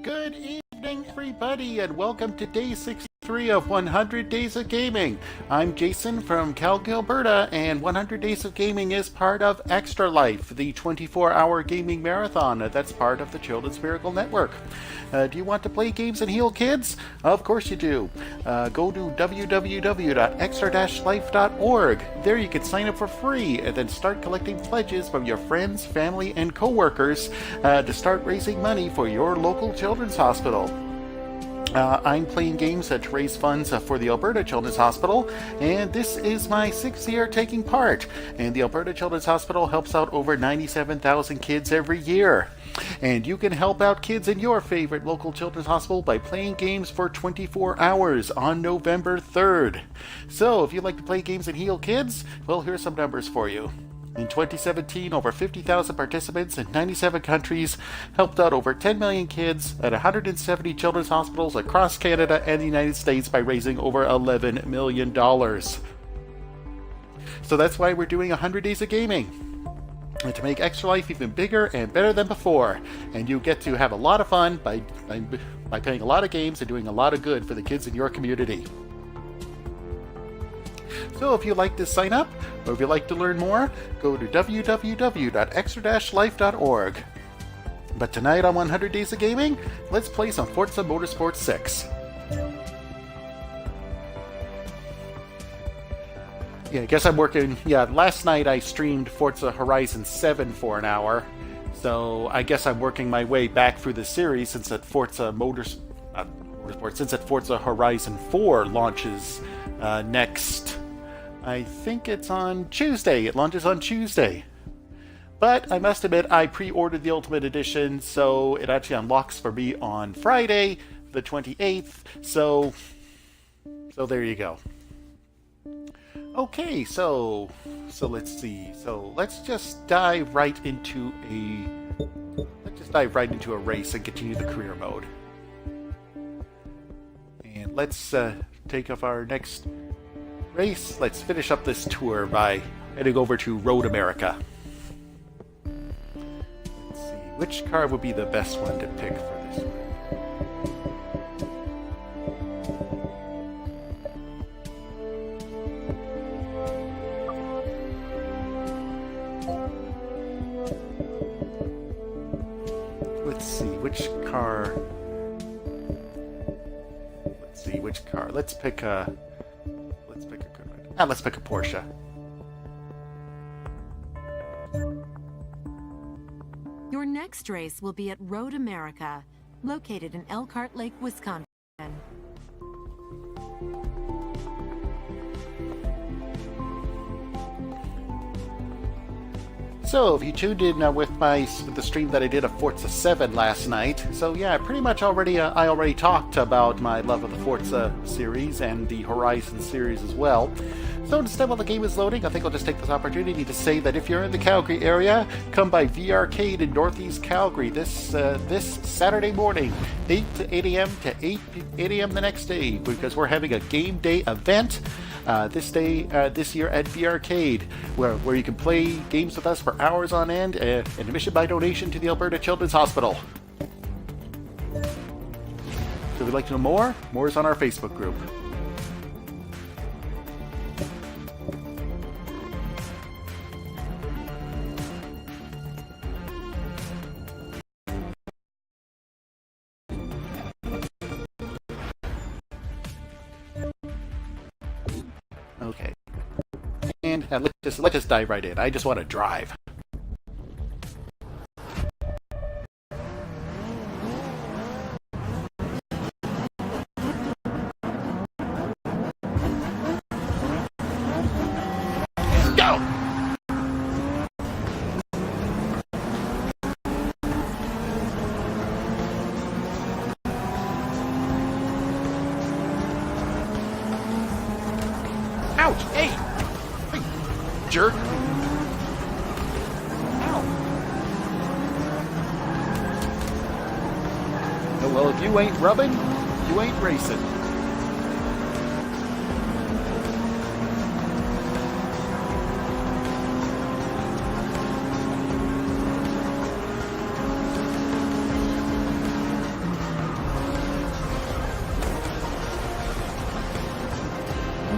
Good evening, everybody, and welcome to day 63 of 100 Days of Gaming. I'm Jason from Calgary, Alberta, and 100 Days of Gaming is part of Extra Life, the 24-hour gaming marathon that's part of the Children's Miracle Network. Do you want to play games and heal kids? Of course you do. Go to www.extra-life.org. There you can sign up for free and then start collecting pledges from your friends, family, and co-workers to start raising money for your local children's hospital. I'm playing games to raise funds for the Alberta Children's Hospital, and this is my 6th year taking part. And the Alberta Children's Hospital helps out over 97,000 kids every year. And you can help out kids in your favorite local children's hospital by playing games for 24 hours on November 3rd. So, if you'd like to play games and heal kids, well, here's some numbers for you. In 2017, over 50,000 participants in 97 countries helped out over 10 million kids at 170 children's hospitals across Canada and the United States by raising over $11 million. So that's why we're doing 100 Days of Gaming, and to make Extra Life even bigger and better than before. And you get to have a lot of fun by playing a lot of games and doing a lot of good for the kids in your community. So if you'd like to sign up, or if you'd like to learn more, go to www.extra-life.org. But tonight on 100 Days of Gaming, let's play some Forza Motorsport 6. Yeah, I guess I'm working... Yeah, last night I streamed Forza Horizon 7 for an hour, so I guess I'm working my way back through the series since that Forza Horizon 4 launches next... I think it's on Tuesday. It launches on Tuesday. But I must admit, I pre-ordered the Ultimate Edition, so it actually unlocks for me on Friday, the 28th. So there you go. Okay, so let's see. So let's just dive right into a race and continue the career mode. And let's take off our next race. Let's finish up this tour by heading over to Road America. Let's see, which car would be the best one to pick for this one? Let's see, which car... Let's pick a... Let's pick a Porsche. Your next race will be at Road America, located in Elkhart Lake, Wisconsin. So, if you tuned in with the stream that I did of Forza 7 last night, so yeah, pretty much I already talked about my love of the Forza series and the Horizon series as well. So instead, while the game is loading, I think I'll just take this opportunity to say that if you're in the Calgary area, come by V-Arcade in Northeast Calgary this Saturday morning, 8 a.m. to 8 a.m. the next day, because we're having a game day event this year at V-Arcade, where you can play games with us for hours on end, and admission by donation to the Alberta Children's Hospital. So if you'd like to know more is on our Facebook group. Okay. And let's just dive right in. I just want to drive. Go! Ouch! Hey! Jerk! Ow! Oh, well, if you ain't rubbing, you ain't racing.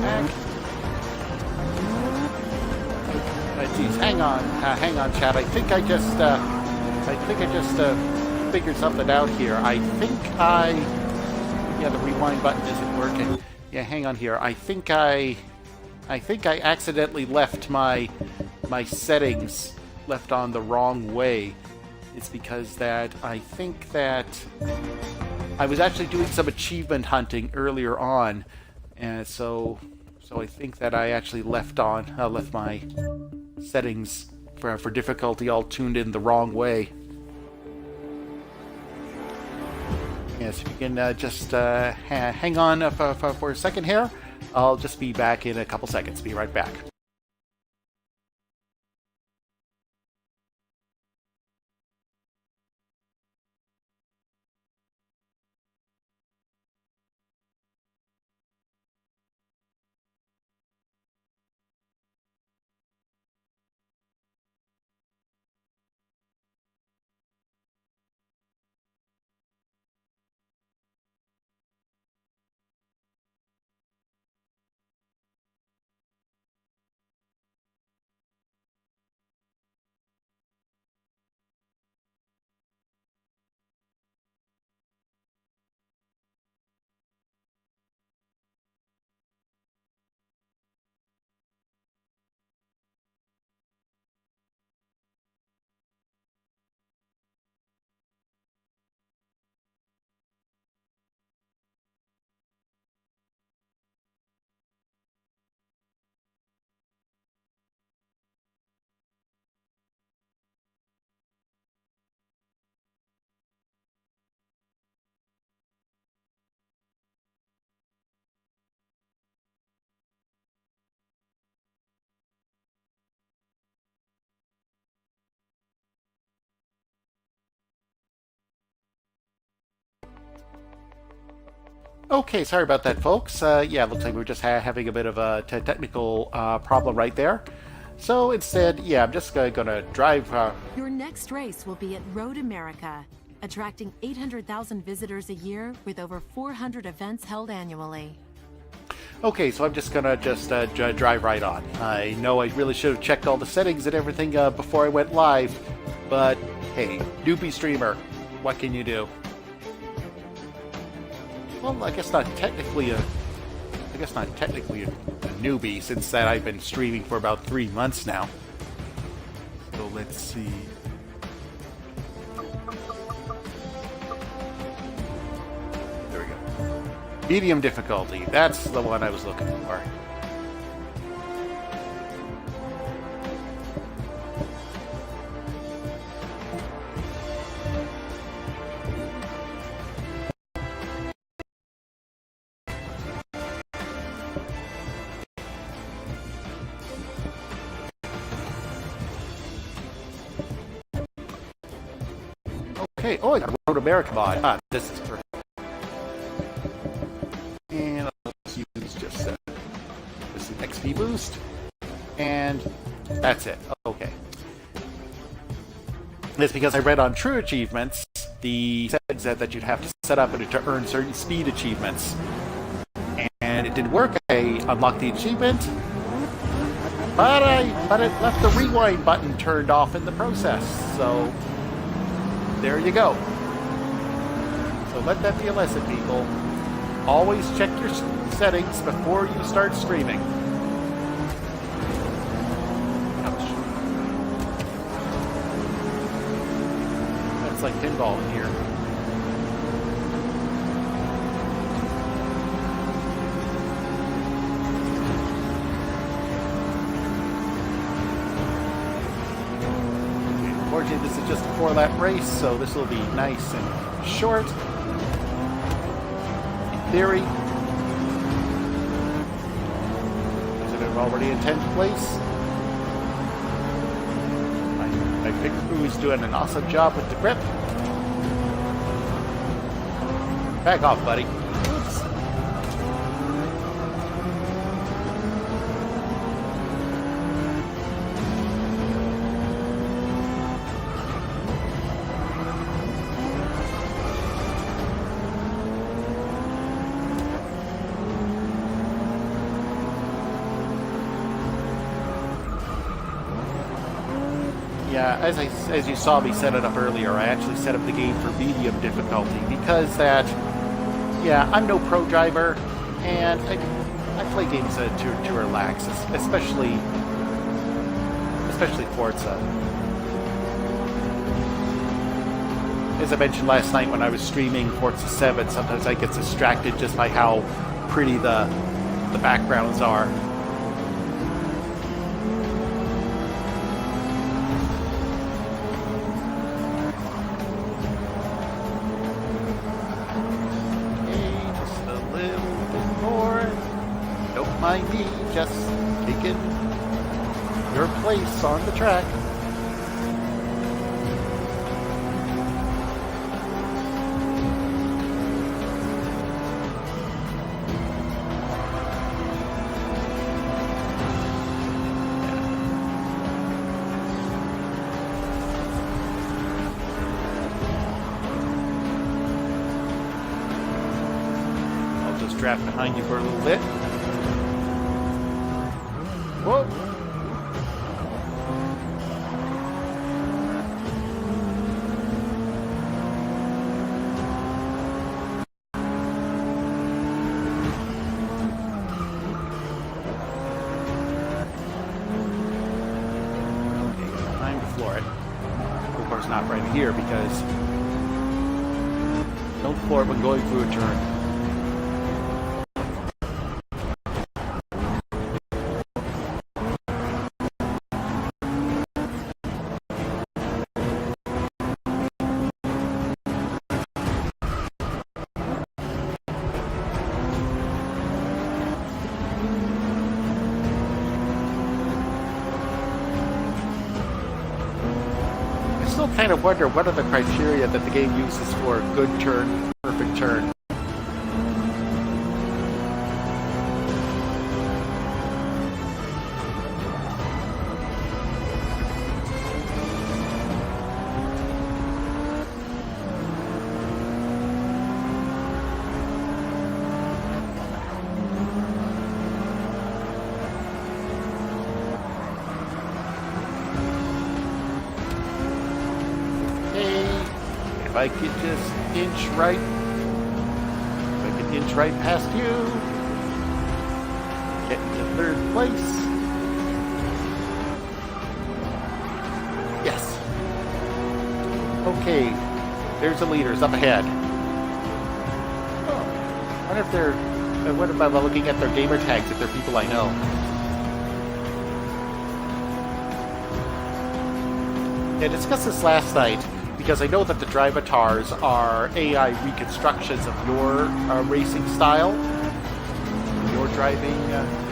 back. Geez, hang on, chat. I think I just figured something out here. Yeah, the rewind button isn't working. Yeah, hang on here. I think I accidentally left my settings left on the wrong way. It's because that I think that I was actually doing some achievement hunting earlier on, and so I think that I actually left my settings for difficulty all tuned in the wrong way. Yes, if you can just hang on for a second here. I'll just be back in a couple seconds. Be right back. Okay, sorry about that, folks. Yeah, looks like we're just having a bit of a technical problem right there. So instead, yeah, I'm just gonna drive. Your next race will be at Road America, attracting 800,000 visitors a year with over 400 events held annually. Okay, so I'm just gonna drive right on. I know I really should have checked all the settings and everything before I went live, but hey, newbie streamer, what can you do? Well, I guess not technically a newbie, since that I've been streaming for about 3 months now. So let's see. There we go. Medium difficulty. That's the one I was looking for. Okay, oh, I got a Road America mod. This is perfect. And let's use just an XP boost. And that's it. Okay. That's because I read on True Achievements the settings that you'd have to set up to earn certain speed achievements. And it didn't work. I unlocked the achievement, but it left the rewind button turned off in the process. So there you go. So let that be a lesson, people. Always check your settings before you start streaming. Ouch. That's like pinball in here. Unfortunately, this is just a 4-lap race, so this will be nice and short. In theory. Is it already in 10th place? My pit crew is doing an awesome job with the grip. Back off, buddy. Oops. Yeah, as you saw me set it up earlier, I actually set up the game for medium difficulty because I'm no pro driver, and I play games to relax, especially Forza. As I mentioned last night when I was streaming Forza 7, sometimes I get distracted just by how pretty the backgrounds are. Mind me just taking your place on the track. I'll just draft behind you for a little bit. Whoa! Okay, time to floor it. Of course, not right here because don't floor it when going through a turn. Kind of wonder what are the criteria that the game uses for a good turn, perfect turn. If I could just inch right past you, get into third place. Yes. Okay, there's the leaders up ahead. Oh, I wonder if I'm looking at their gamer tags, if they're people I know. I discussed this last night, because I know that the drivatars are AI reconstructions of your racing style, your driving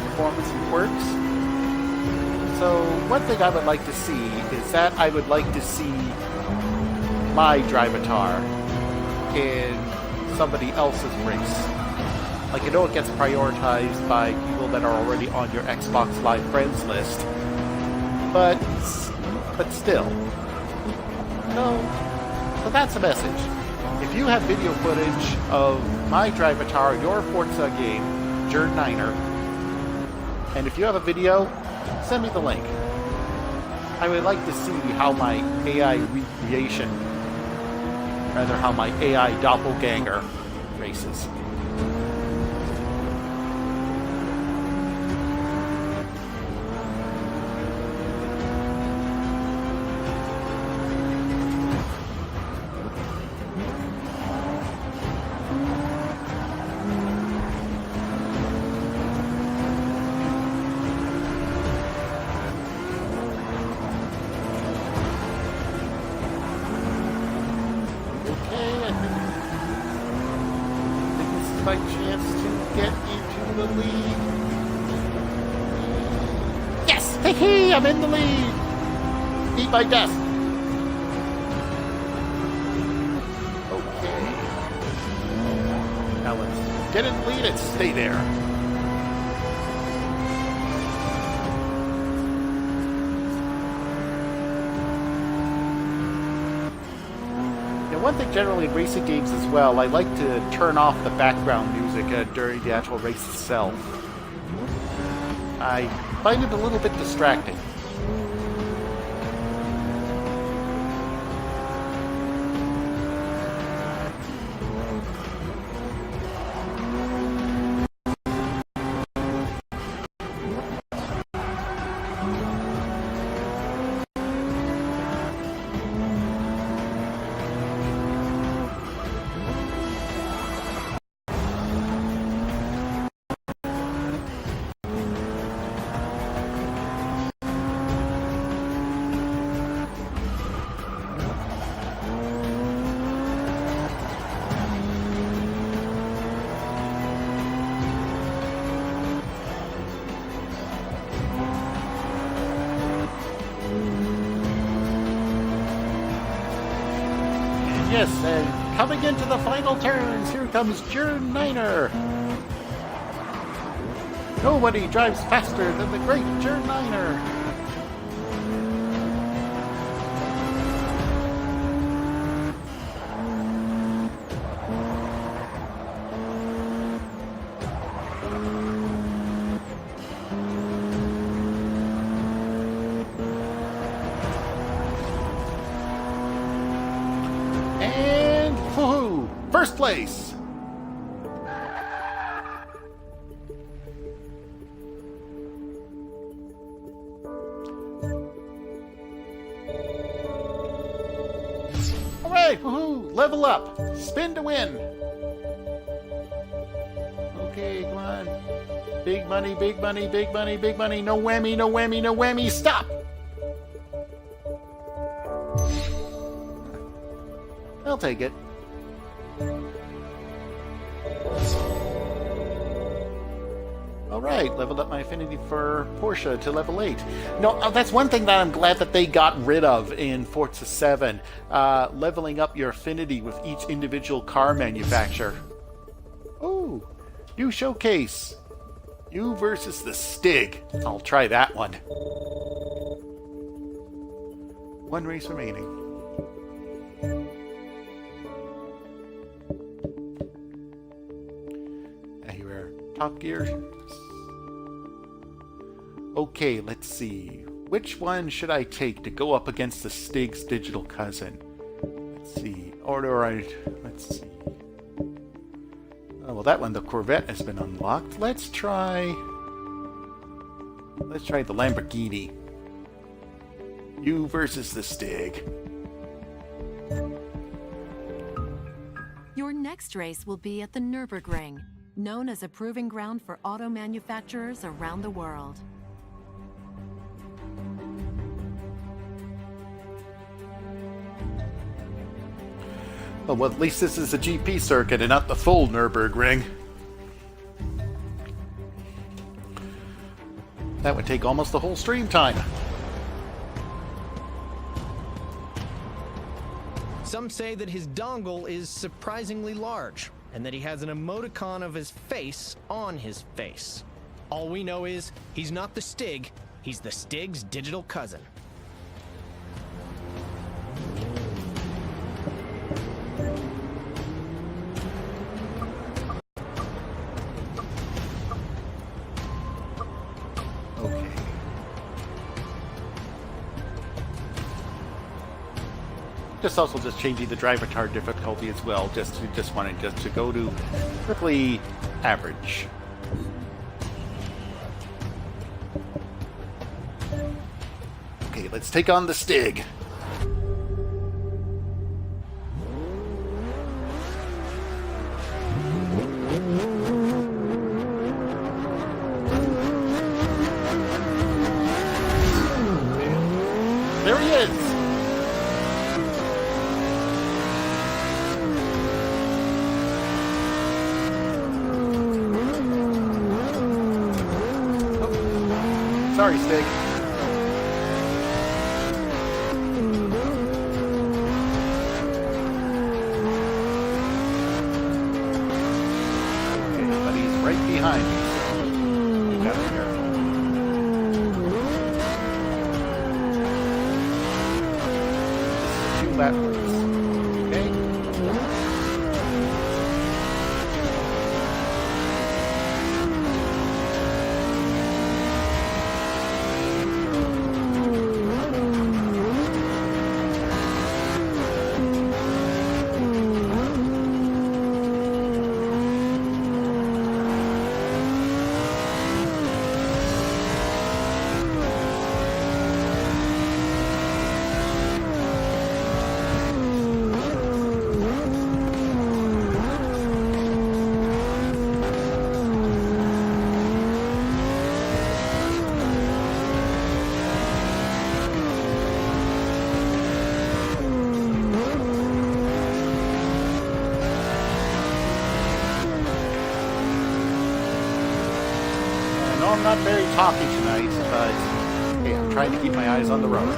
performance and quirks. So one thing I would like to see is that I would like to see my drivatar in somebody else's race. Like, I know it gets prioritized by people that are already on your Xbox Live Friends list, but still. So that's a message. If you have video footage of my drivatar, your Forza game, Jerd Niner, and if you have a video, send me the link. I would like to see how my AI recreation, rather how my AI doppelganger races. My chance to get into the lead. Yes! Hey, I'm in the lead! Eat my dust! Okay. Now let's get in the lead and stay there. One thing generally in racing games as well, I like to turn off the background music during the actual race itself. I find it a little bit distracting. Yes, and coming into the final turns, here comes Jern Niner. Nobody drives faster than the great Jern Niner. And woohoo! First place! Alright, woohoo! Level up! Spin to win! Okay, come on. Big money, big money, big money, big money. No whammy, no whammy, no whammy. Stop! I'll take it. Alright, leveled up my affinity for Porsche to level 8. No, that's one thing that I'm glad that they got rid of in Forza 7. Leveling up your affinity with each individual car manufacturer. Oh, new showcase. You versus the Stig. I'll try that one. One race remaining. Here, Top Gear. Okay, let's see. Which one should I take to go up against the Stig's digital cousin? Let's see. Let's see. Oh, well, that one, the Corvette, has been unlocked. Let's try the Lamborghini. You versus the Stig. Your next race will be at the Nürburgring, known as a proving ground for auto manufacturers around the world. Oh, well, at least this is a GP circuit and not the full Nürburgring. That would take almost the whole stream time. Some say that his dongle is surprisingly large, and that he has an emoticon of his face on his face. All we know is, he's not the Stig, he's the Stig's digital cousin. Okay. Just changing the driver tar difficulty as well. Just wanted to go to strictly average. Okay, let's take on the Stig. There he is! Oh. Sorry, Stig. Okay, but he's right behind me, so you gotta be careful. Lap race. Okay. I'm not very talky tonight, but hey, I'm trying to keep my eyes on the road.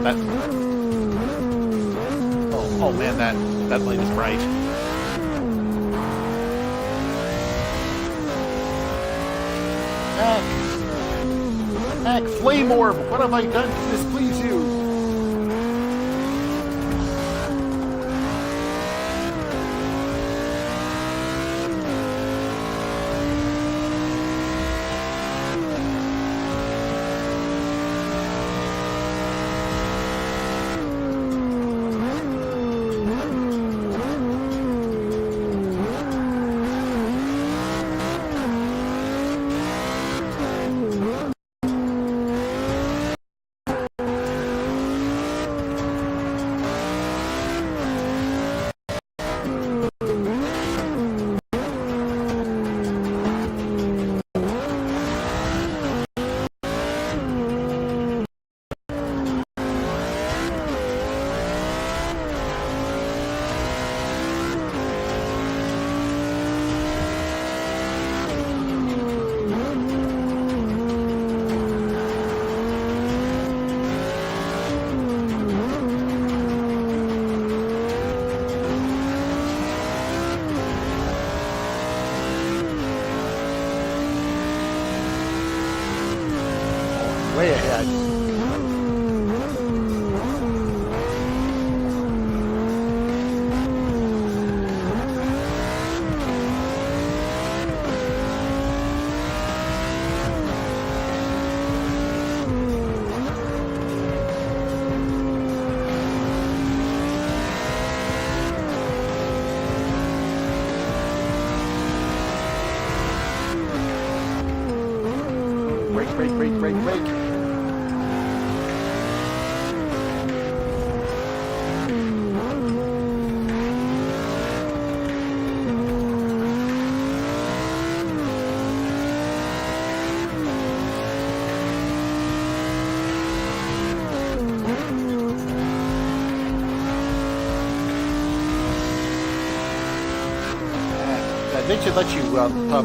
man, that... Oh man, that light is bright. Heck, Flame Orb, what have I done to displease you? Way ahead. Brake. They should let you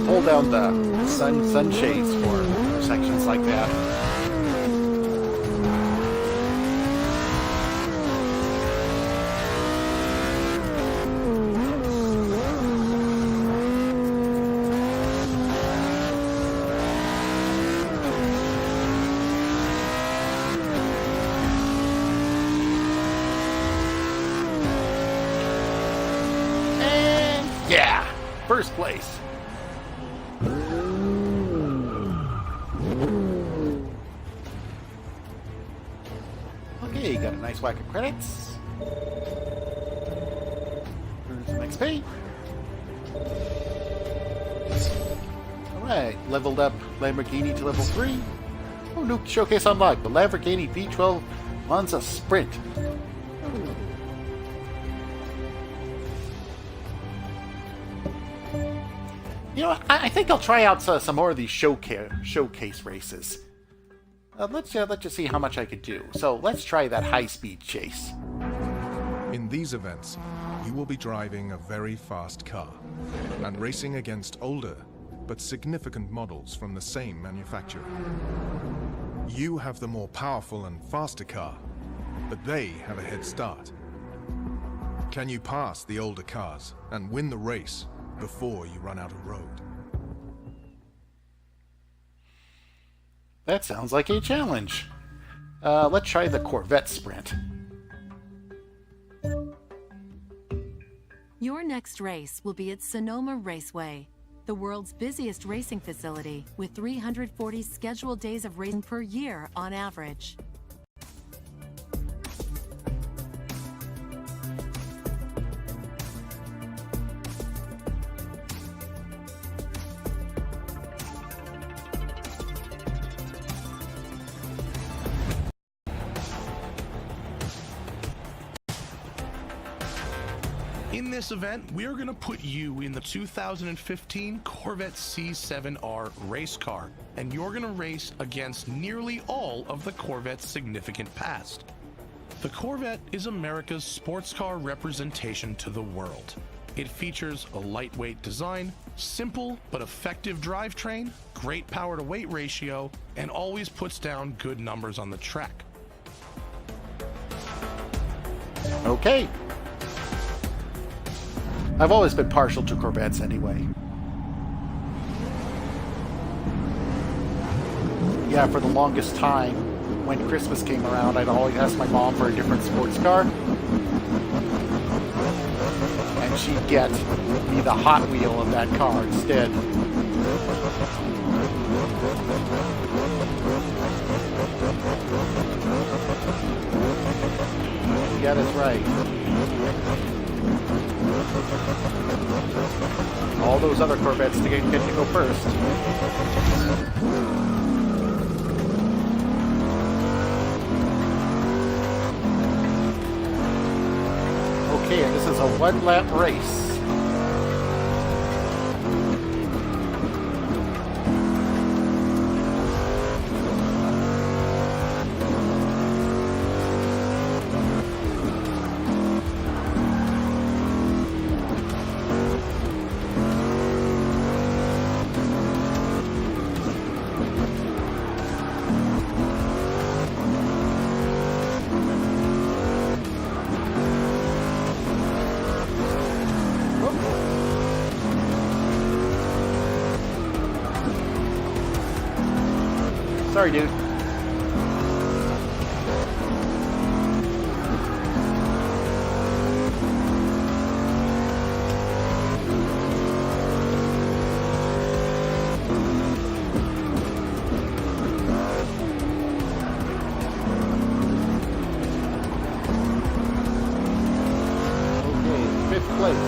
pull down the sunshades for sections like that. And yeah! First place. Okay, got a nice whack of credits. Earn some XP. Alright, leveled up Lamborghini to level 3. Oh, new showcase unlocked. The Lamborghini V12 Monza Sprint. You know, I think I'll try out some more of these showcase races. Let's just see how much I could do. So let's try that high-speed chase. In these events, you will be driving a very fast car and racing against older but significant models from the same manufacturer. You have the more powerful and faster car, but they have a head start. Can you pass the older cars and win the race before you run out of road? That sounds like a challenge. Let's try the Corvette Sprint. Your next race will be at Sonoma Raceway, the world's busiest racing facility with 340 scheduled days of racing per year on average. In this event, we're going to put you in the 2015 Corvette C7R race car, and you're going to race against nearly all of the Corvette's significant past. The Corvette is America's sports car representation to the world. It features a lightweight design, simple but effective drivetrain, great power-to-weight ratio, and always puts down good numbers on the track. Okay. I've always been partial to Corvettes anyway. Yeah, for the longest time, when Christmas came around, I'd always ask my mom for a different sports car. And she'd get me the Hot Wheel of that car instead. Yeah, that's right. All those other Corvettes to get to go first. Okay, and this is a one-lap race. Sorry, dude. Okay, 5th place.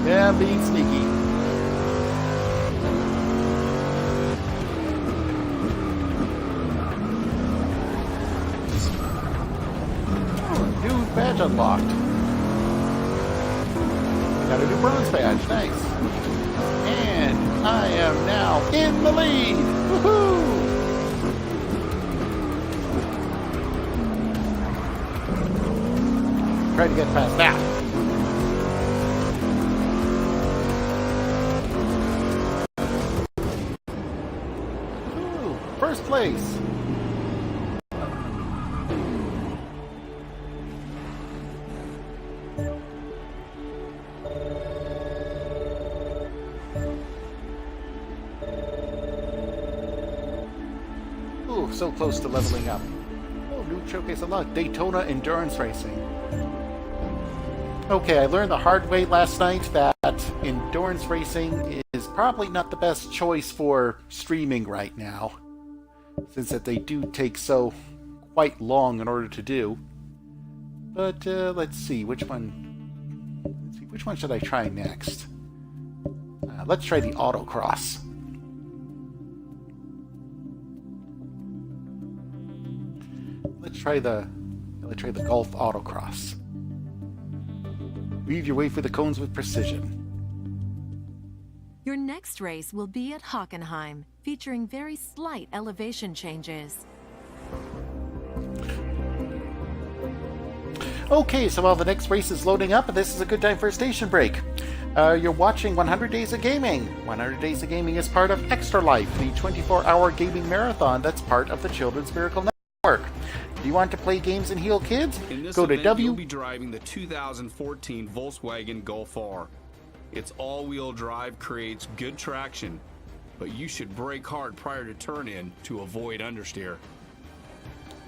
Yeah, being sneaky. Oh, new badge unlocked. Got a new bronze badge, nice. And I am now in the lead. Woohoo! Try to get past that. First place. Ooh, so close to leveling up. Oh, new showcase unlocked. Daytona Endurance Racing. Okay, I learned the hard way last night that endurance racing is probably not the best choice for streaming right now, since that they do take so quite long in order to do. But let's see which one. Which one should I try next? Let's try the autocross. Let's try the golf autocross. Weave your way through the cones with precision. Your next race will be at Hockenheim, featuring very slight elevation changes. Okay, so while the next race is loading up, this is a good time for a station break. You're watching 100 Days of Gaming. 100 Days of Gaming is part of Extra Life, the 24-hour gaming marathon that's part of the Children's Miracle Network. Do you want to play games and heal kids? In this Go to event, you'll be driving the 2014 Volkswagen Golf R. Its all-wheel drive creates good traction, but you should brake hard prior to turn-in to avoid understeer.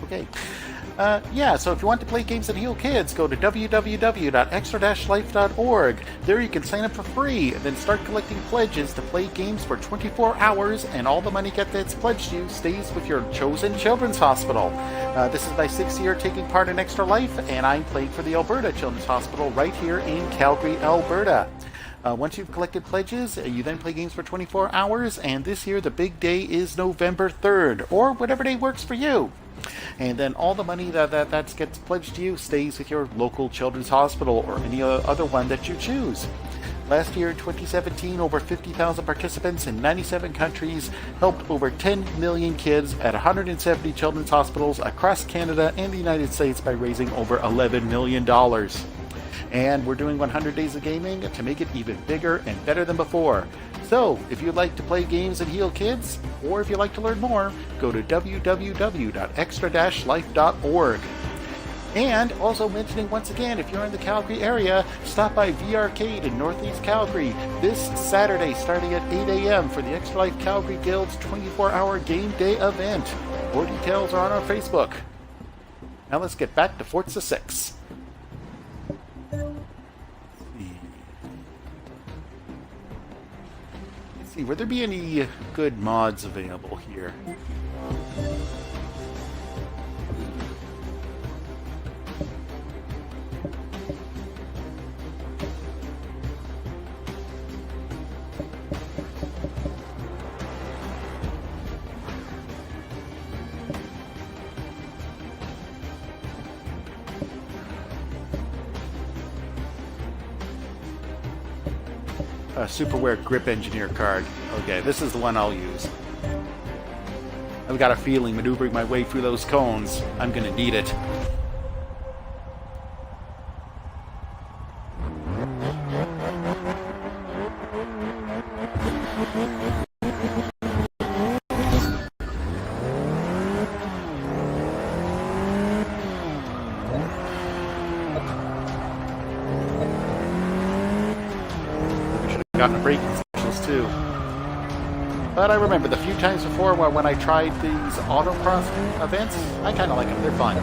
Okay. Yeah, so if you want to play games and heal kids, go to www.extra-life.org. There you can sign up for free and then start collecting pledges to play games for 24 hours, and all the money that's pledged to you stays with your chosen children's hospital. This is my 6th year taking part in Extra Life, and I'm playing for the Alberta Children's Hospital right here in Calgary, Alberta. Once you've collected pledges, you then play games for 24 hours, and this year the big day is November 3rd, or whatever day works for you. And then all the money that gets pledged to you stays with your local children's hospital or any other one that you choose. Last year, 2017, over 50,000 participants in 97 countries helped over 10 million kids at 170 children's hospitals across Canada and the United States by raising over $11 million. And we're doing 100 Days of Gaming to make it even bigger and better than before. So, if you'd like to play games and heal kids, or if you'd like to learn more, go to www.extra-life.org. And also mentioning once again, if you're in the Calgary area, stop by V Arcade in Northeast Calgary this Saturday starting at 8 a.m. for the Extra Life Calgary Guild's 24-hour game day event. More details are on our Facebook. Now let's get back to Forza 6. Let's see, would there be any good mods available here? Superwear Grip Engineer card. Okay, this is the one I'll use. I've got a feeling maneuvering my way through those cones, I'm gonna need it. Gotten braking specials too. But I remember the few times before when I tried these autocross events, I kind of like them. They're fun.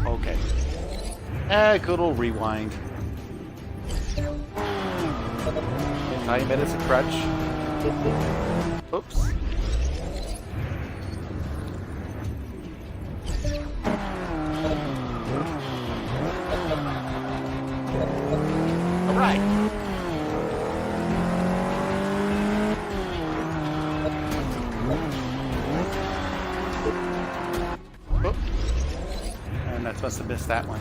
Okay. Good old rewind. Time it as a crutch. Oops. All right. Oh. And that must have missed that one.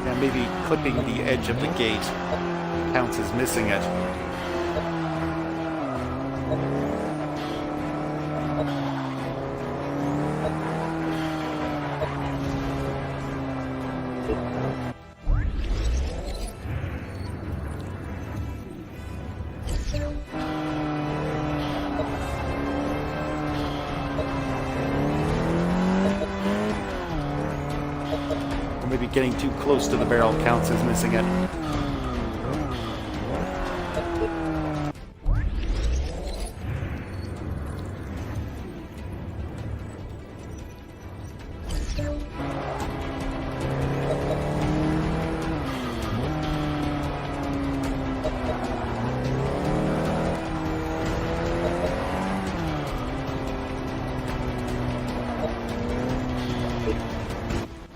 Yeah, maybe clipping the edge of the gate counts as missing it. Maybe getting too close to the barrel counts as missing it.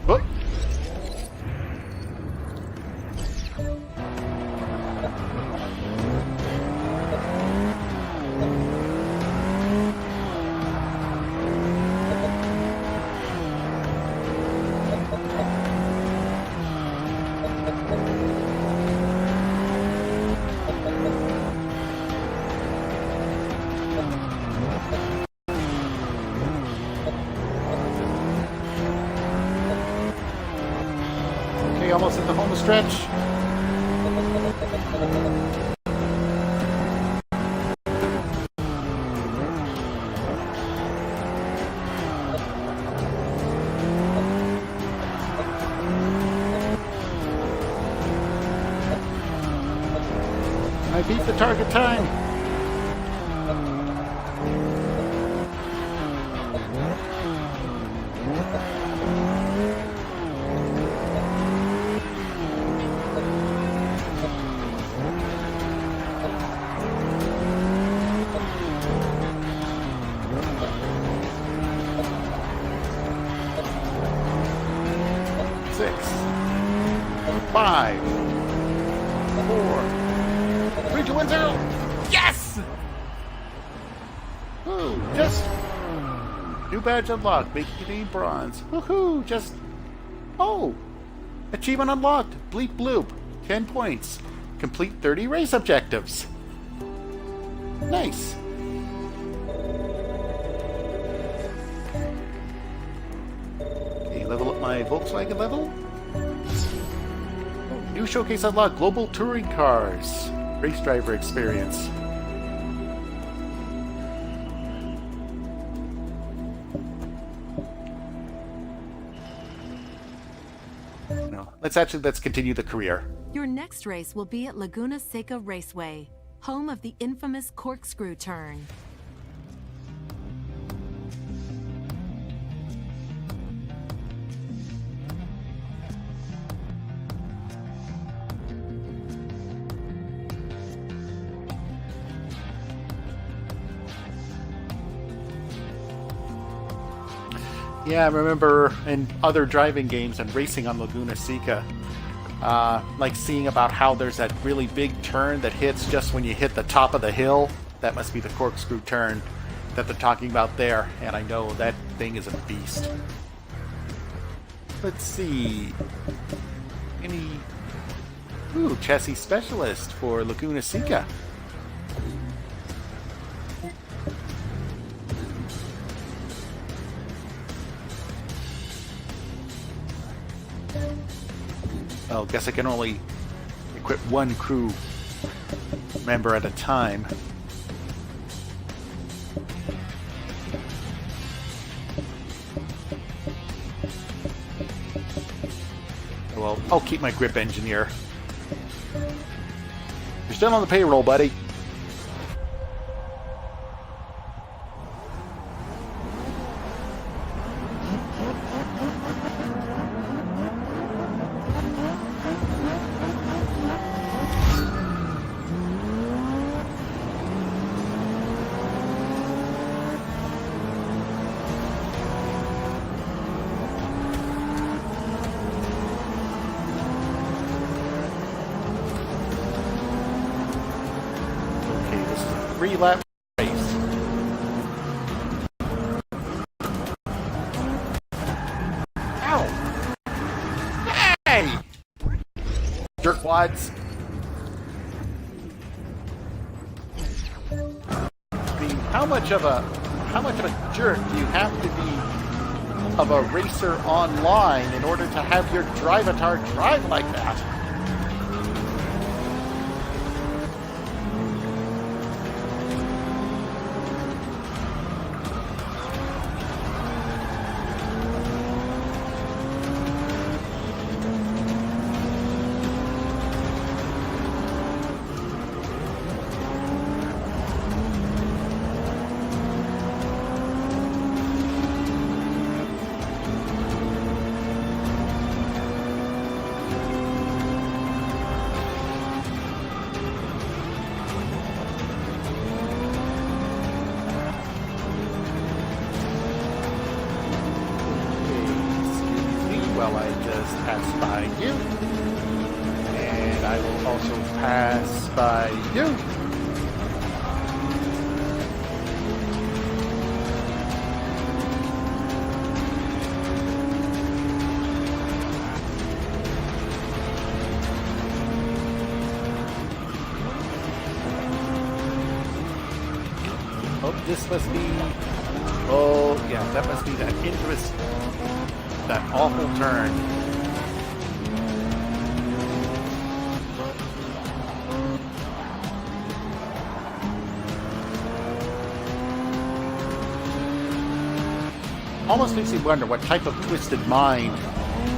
Oh. Okay, almost at the home stretch. I beat the target time. 3-1-0. Yes! Ooh, just new badge unlocked, making it a bronze. Woohoo! Just achievement unlocked. Bleep bloop. 10 points. Complete 30 race objectives. Nice. Okay, level up my Volkswagen level. New showcase unlocked. Global touring cars. Race driver experience. Let's continue the career. Your next race will be at Laguna Seca Raceway, home of the infamous corkscrew turn. Yeah, I remember in other driving games and racing on Laguna Seca, like seeing about how there's that really big turn that hits just when you hit the top of the hill. That must be the corkscrew turn that they're talking about there, and I know that thing is a beast. Let's see. Chassis specialist for Laguna Seca. Well, guess I can only equip one crew member at a time. Well, I'll keep my grip engineer. You're still on the payroll, buddy. Three-lap race. Ow! Hey! Jerkwads. I mean, how much of a jerk do you have to be of a racer online in order to have your drive-atar drive like that? I just passed by you, and I will also pass by you. Oh, this must be, oh yeah, that must be that infamous, that awful turn. Almost makes me wonder what type of twisted mind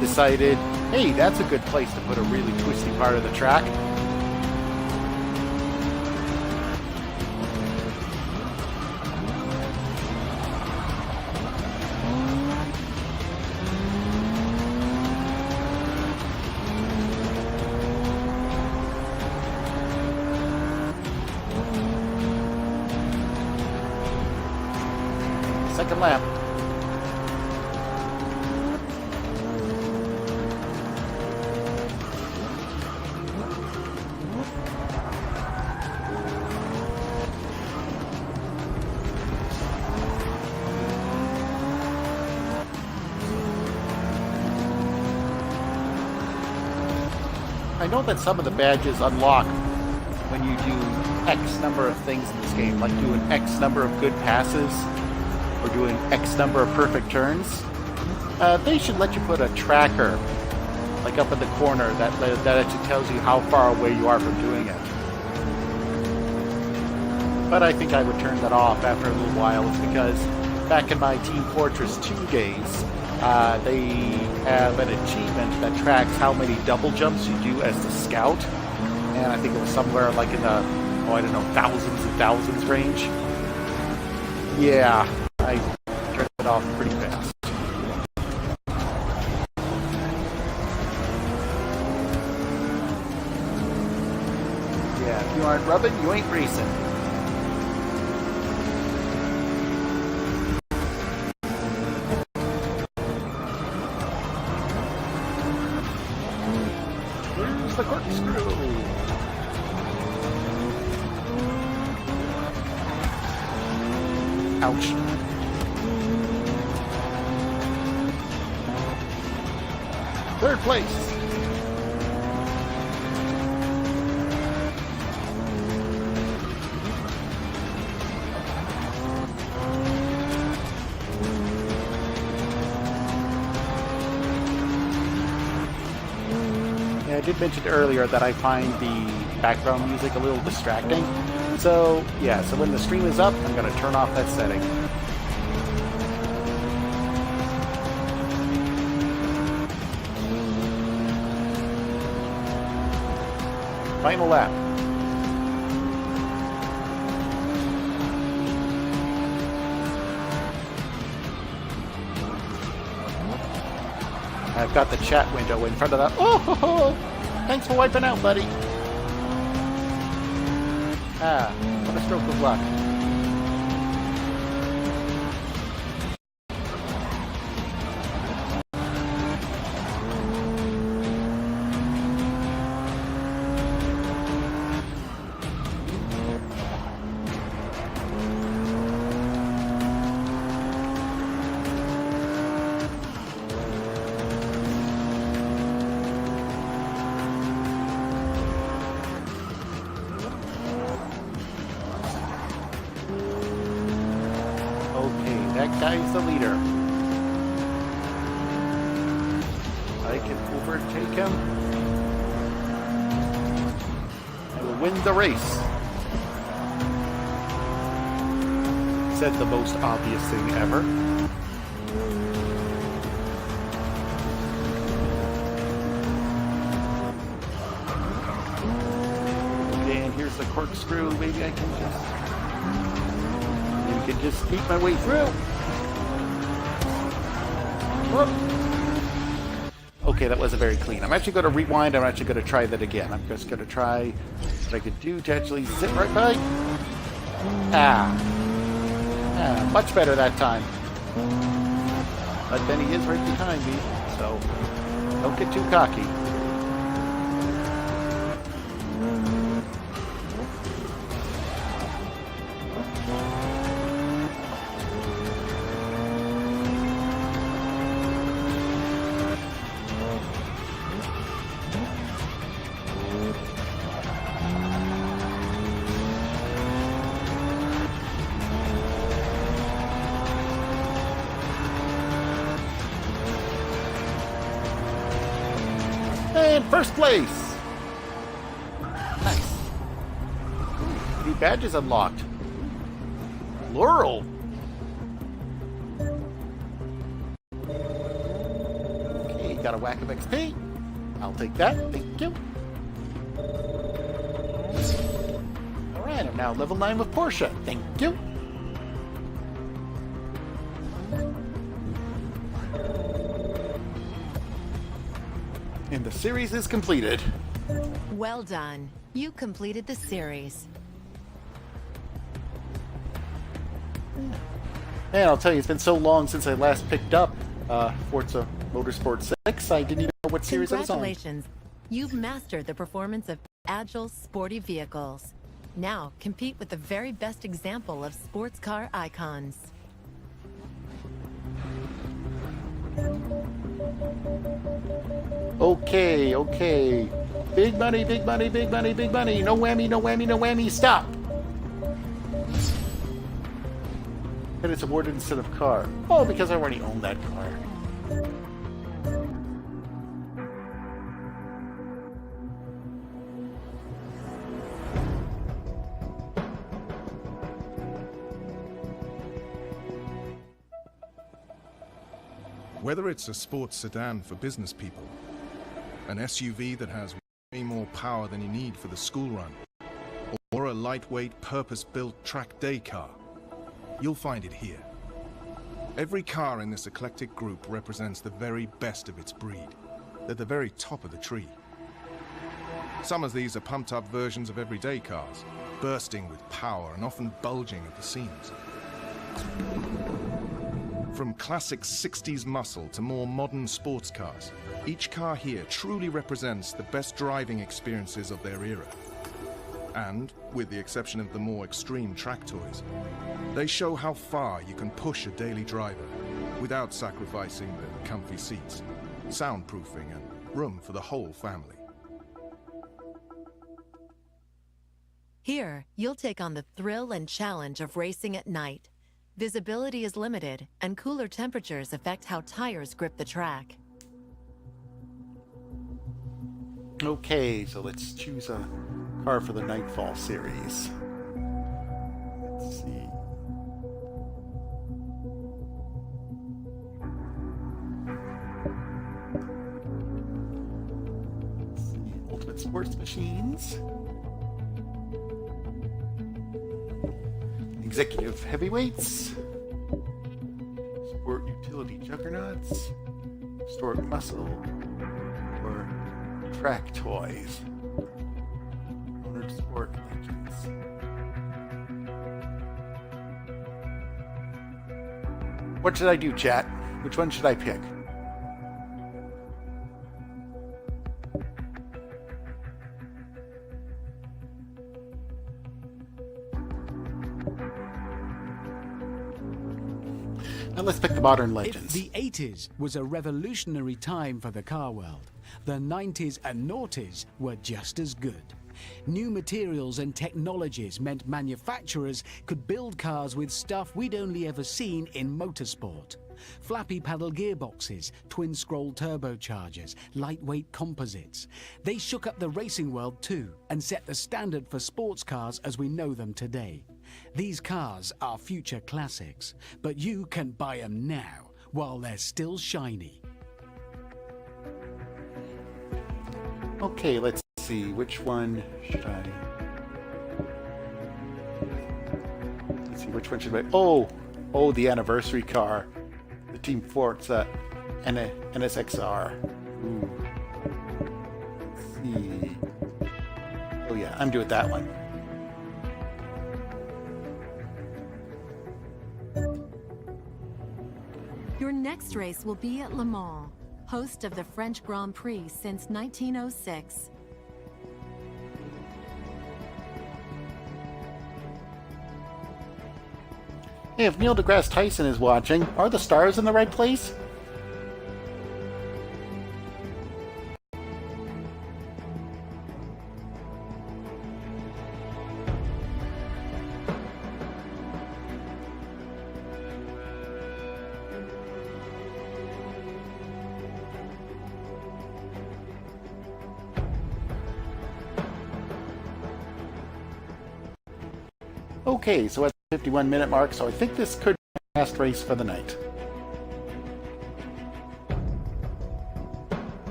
decided, hey, that's a good place to put a really twisty part of the track. Second lap. know that some of the badges unlock when you do X number of things in this game, like doing X number of good passes or doing X number of perfect turns. They should let you put a tracker, like up in the corner, that actually tells you how far away you are from doing it. But I think I would turn that off after a little while. It's because back in my Team Fortress 2 days, they have an achievement that tracks how many double jumps you do as the scout. And I think it was somewhere like in the, I don't know, thousands and thousands range. Yeah, I turned it off pretty fast. Yeah, if you aren't rubbing, you ain't racing. Where's the corkscrew? Ouch. Third place. I did mention earlier that I find the background music a little distracting. So, yeah, so when the stream is up, I'm going to turn off that setting. Final lap. I've got the chat window in front of that. Oh, thanks for wiping out, buddy. Ah, what a stroke of luck. That guy's the leader. I can overtake him. I will win the race. Said the most obvious thing ever. Okay, and here's the corkscrew. Maybe I can just sneak my way through. Whoop. Okay, that wasn't very clean. I'm actually going to rewind. I'm actually going to try that again. I'm just going to try what I could do to actually zip right by. Much better that time. But then he is right behind me, so don't get too cocky. And first place! Nice. New badges unlocked. Laurel! Okay, got a whack of XP. I'll take that, thank you. Alright, I'm now level 9 with Porsche. Thank you. And the series is completed. Well done. You completed the series. And I'll tell you, it's been so long since I last picked up Forza Motorsport 6, I didn't even know what series I was on. Congratulations. You've mastered the performance of agile, sporty vehicles. Now, compete with the very best example of sports car icons. Okay, okay. Big money, big money, big money, big money. No whammy, no whammy, no whammy. Stop. And it's awarded instead of car. Oh, because I already own that car. Whether it's a sports sedan for business people, an SUV that has way more power than you need for the school run, or a lightweight, purpose-built track day car, you'll find it here. Every car in this eclectic group represents the very best of its breed. They're the very top of the tree. Some of these are pumped-up versions of everyday cars, bursting with power and often bulging at the seams. From classic 60s muscle to more modern sports cars, each car here truly represents the best driving experiences of their era. And, with the exception of the more extreme track toys, they show how far you can push a daily driver without sacrificing the comfy seats, soundproofing, and room for the whole family. Here, you'll take on the thrill and challenge of racing at night. Visibility is limited, and cooler temperatures affect how tires grip the track. Okay, so let's choose a car for the Nightfall series. Let's see. Ultimate Sports Machines. Executive Heavyweights. Sport Utility Juggernauts. Historic Muscle. Or Track Toys. Honored Sport Legends. What should I do, chat? Which one should I pick? Now let's pick the modern legends. If the 80s was a revolutionary time for the car world, the 90s and noughties were just as good. New materials and technologies meant manufacturers could build cars with stuff we'd only ever seen in motorsport. Flappy paddle gearboxes, twin-scroll turbochargers, lightweight composites. They shook up the racing world too and set the standard for sports cars as we know them today. These cars are future classics, but you can buy them now while they're still shiny. Okay, let's see. Which one should I... Let's see, which one should I... Oh, the anniversary car. The Team Forza NSXR. Ooh. Let's see. Oh yeah, I'm doing that one. Your next race will be at Le Mans, host of the French Grand Prix since 1906. Hey, if Neil deGrasse Tyson is watching, are the stars in the right place? Okay, so at the 51-minute mark, so I think this could be the last race for the night.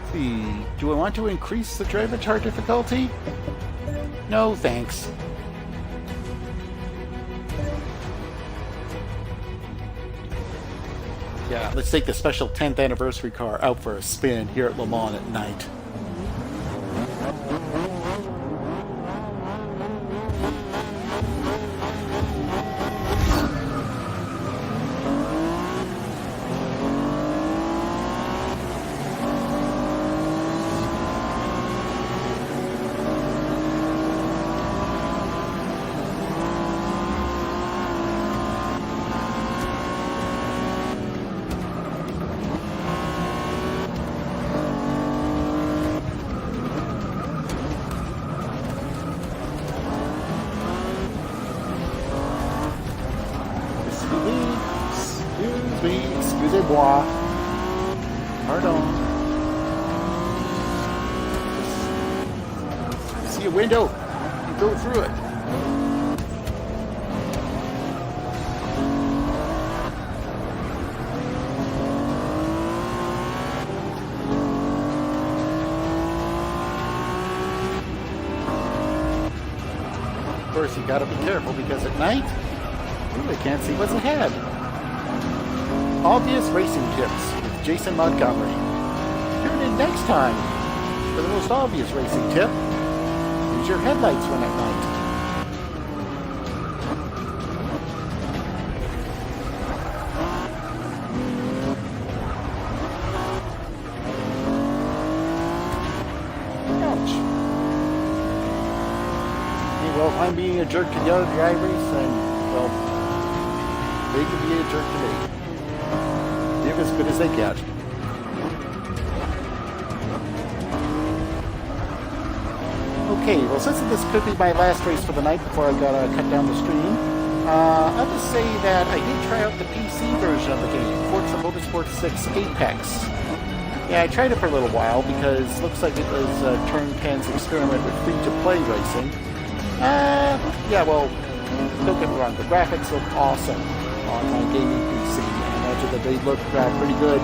Let's see, do I want to increase the drive-a-tar difficulty? No, thanks. Yeah, let's take the special 10th anniversary car out for a spin here at Le Mans at night. me, excusez-moi. Pardon. See a window. You go through it. Of course, you gotta be careful because at night, ooh, I can't see what's ahead. Obvious racing tips with Jason Montgomery. Tune in next time for the most obvious racing tip. Use your headlights when at night. Ouch. Well, if I'm being a jerk to the other drivers, then, well, they can be a jerk to me. Give as good as they get. Okay, well, since this could be my last race for the night before I gotta cut down the stream, I'll just say that I did try out the PC version of the game, Forza Motorsport 6 Apex. Yeah, I tried it for a little while because it looks like it was Turn 10's experiment with free-to-play racing. Yeah, well, don't get me wrong, the graphics look awesome on my gaming PC. I imagine that they look pretty good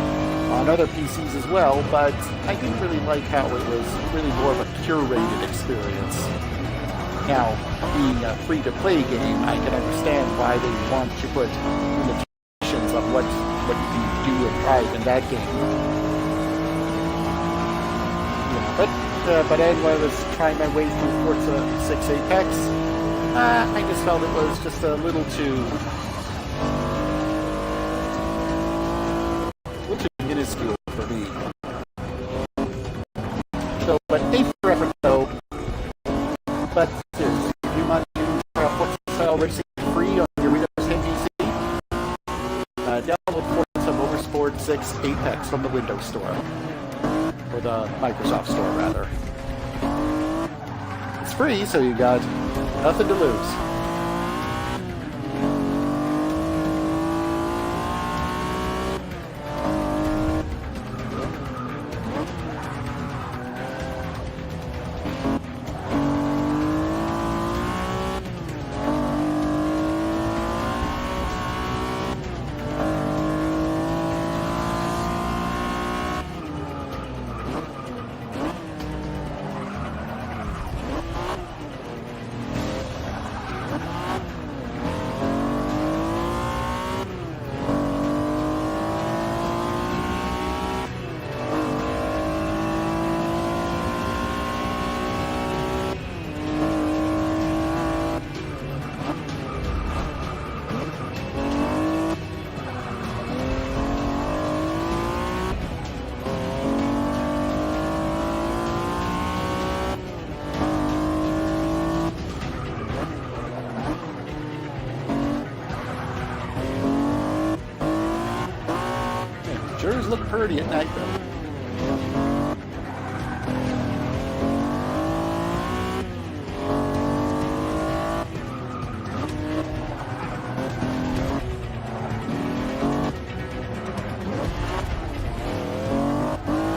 on other PCs as well, but I didn't really like how it was really more of a curated experience. Now, being a free-to-play game, I can understand why they want to put limitations on what you can do and drive in that game. But anyway, I was trying my way through Forza 6 Apex. I just felt it was just a little too minuscule for me. So, but thanks for effort though. But seriously, if you want to try out Forza style racing free on your Windows 10 PC, download Forza Motorsport 6 Apex from the Windows Store. Or the Microsoft Store, rather. It's free, so you got nothing to lose. Sure look pretty at night, though.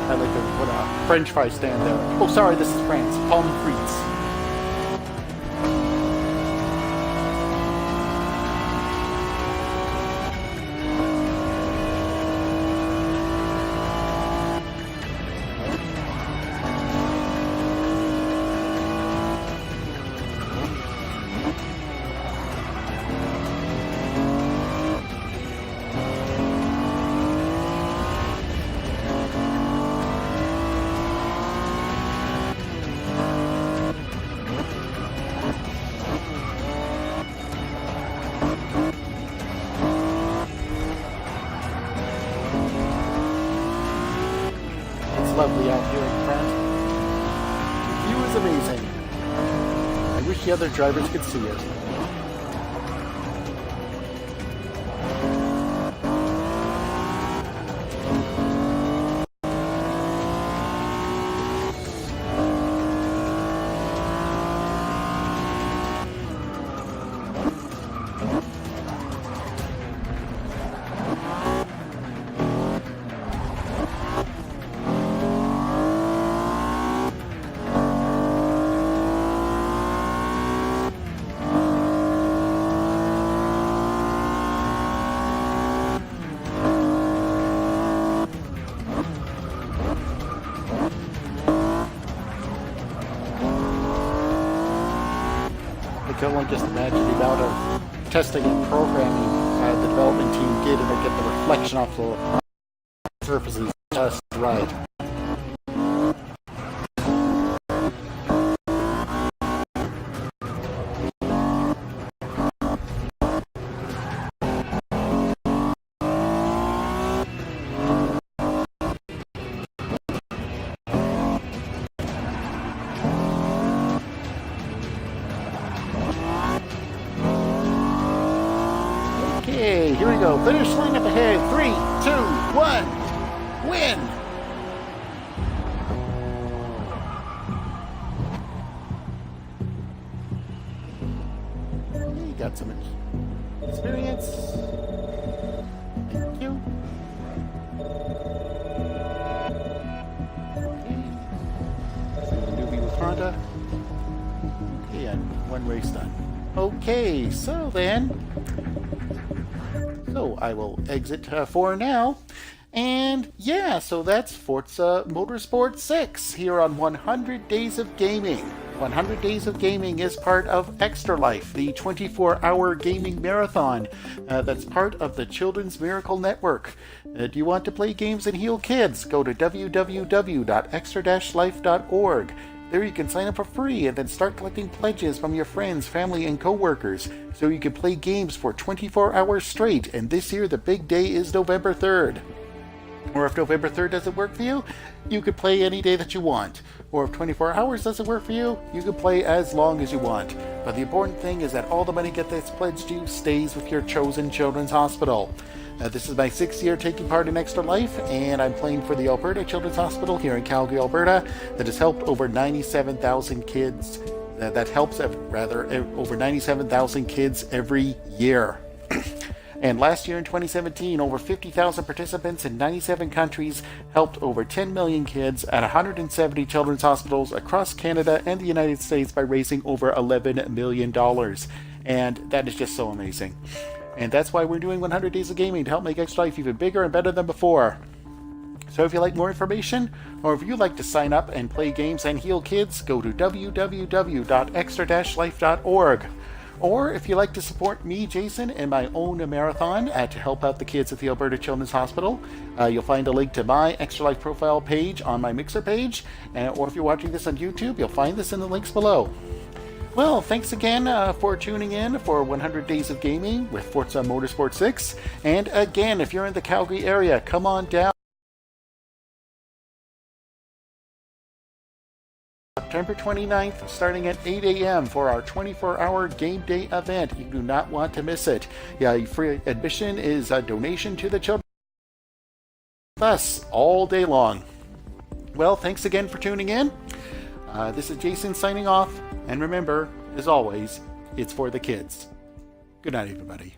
I like to put a French fry stand there. Oh, sorry, this is France. Palm frites. Lovely out here in front. The view is amazing. I wish the other drivers could see it. can only just imagine the amount of testing and programming the development team did to get the reflection off the surfaces just right. Okay, here we go. Finish line up ahead. 3, 2, 1. Win! You got some experience. Thank you. Okay. So the newbie with Honda. Okay, and one race done. Okay, so then. So I will exit for now. And yeah, so that's Forza Motorsport 6 here on 100 Days of Gaming. 100 Days of Gaming is part of Extra Life, the 24-hour gaming marathon that's part of the Children's Miracle Network. Do you want to play games and heal kids? Go to www.extra-life.org. There you can sign up for free and then start collecting pledges from your friends, family, and co-workers so you can play games for 24 hours straight. And this year the big day is November 3rd. Or if November 3rd doesn't work for you, you could play any day that you want. Or if 24 hours doesn't work for you, you can play as long as you want. But the important thing is that all the money that's pledged to you stays with your chosen children's hospital. This is my 6th year taking part in Extra Life, and I'm playing for the Alberta Children's Hospital here in Calgary, Alberta, that has helped over 97,000 kids. That helps, over 97,000 kids every year. And last year in 2017, over 50,000 participants in 97 countries helped over 10 million kids at 170 children's hospitals across Canada and the United States by raising over $11 million. And that is just so amazing. And that's why we're doing 100 Days of Gaming, to help make Extra Life even bigger and better than before. So if you'd like more information, or if you'd like to sign up and play games and heal kids, go to www.extra-life.org. Or if you'd like to support me, Jason, and my own marathon to help out the kids at the Alberta Children's Hospital, you'll find a link to my Extra Life profile page on my Mixer page. Or if you're watching this on YouTube, you'll find this in the links below. Well, thanks again for tuning in for 100 Days of Gaming with Forza Motorsport 6. And again, if you're in the Calgary area, come on down. September 29th, starting at 8 a.m. for our 24-hour game day event. You do not want to miss it. Yeah, free admission is a donation to the children. Thus, all day long. Well, thanks again for tuning in. This is Jason signing off. And remember, as always, it's for the kids. Good night, everybody.